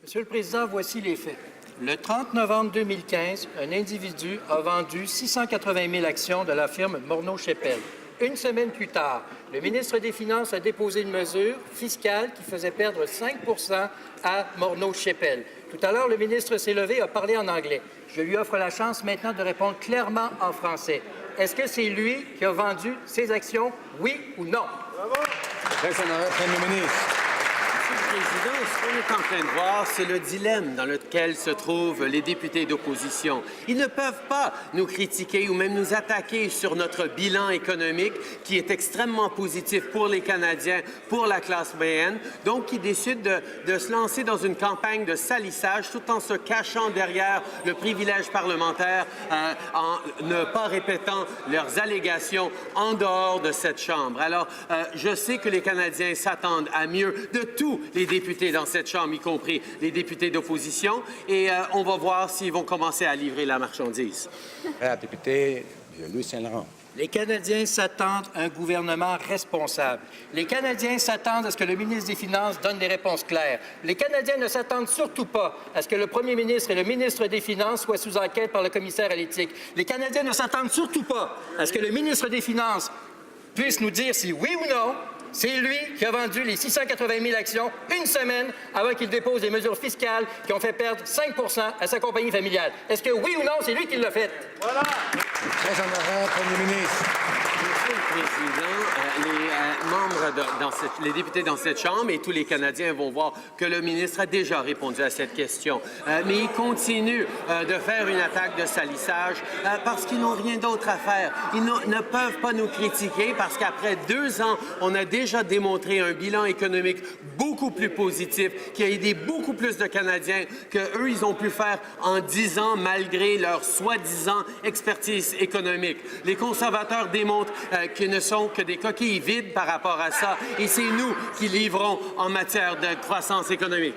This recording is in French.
Monsieur le Président, voici les faits. Le 30 novembre 2015, un individu a vendu 680 000 actions de la firme Morneau-Shepell. Une semaine plus tard, le ministre des Finances a déposé une mesure fiscale qui faisait perdre 5 à Morneau-Shepell. Tout à l'heure, le ministre s'est levé et a parlé en anglais. Je lui offre la chance maintenant de répondre clairement en français. Est-ce que c'est lui qui a vendu ses actions, oui ou non? Bravo. Premier ministre. Monsieur le Président, ce qu'on est en train de voir, c'est le dilemme dans lequel se trouvent les députés d'opposition. Ils ne peuvent pas nous critiquer ou même nous attaquer sur notre bilan économique qui est extrêmement positif pour les Canadiens, pour la classe moyenne. Donc, ils décident de se lancer dans une campagne de salissage tout en se cachant derrière le privilège parlementaire, en ne pas répétant leurs allégations en dehors de cette Chambre. Alors, je sais que les Canadiens s'attendent à mieux de tous les députés dans cette Chambre, y compris les députés d'opposition, et on va voir s'ils vont commencer à livrer la marchandise. Député Louis Saint-Laurent. Les Canadiens s'attendent à un gouvernement responsable. Les Canadiens s'attendent à ce que le ministre des Finances donne des réponses claires. Les Canadiens ne s'attendent surtout pas à ce que le premier ministre et le ministre des Finances soient sous enquête par le commissaire à l'éthique. Les Canadiens ne s'attendent surtout pas à ce que le ministre des Finances puisse nous dire si oui ou non, c'est lui qui a vendu les 680 000 actions une semaine avant qu'il dépose des mesures fiscales qui ont fait perdre 5 à sa compagnie familiale. Est-ce que oui ou non, c'est lui qui l'a fait? Voilà. Très honorable Premier ministre. Monsieur le Président, les députés dans cette Chambre et tous les Canadiens vont voir que le ministre a déjà répondu à cette question. Mais il continue de faire une attaque de salissage parce qu'ils n'ont rien d'autre à faire. Ils ne peuvent pas nous critiquer parce qu'après 2 ans, on a déjà démontré un bilan économique beaucoup plus positif qui a aidé beaucoup plus de Canadiens qu'eux, ils ont pu faire en 10 ans malgré leur soi-disant expertise économique. Les conservateurs démontrent qu'ils ne sont que des coquilles vides par rapport à ça et c'est nous qui livrons en matière de croissance économique.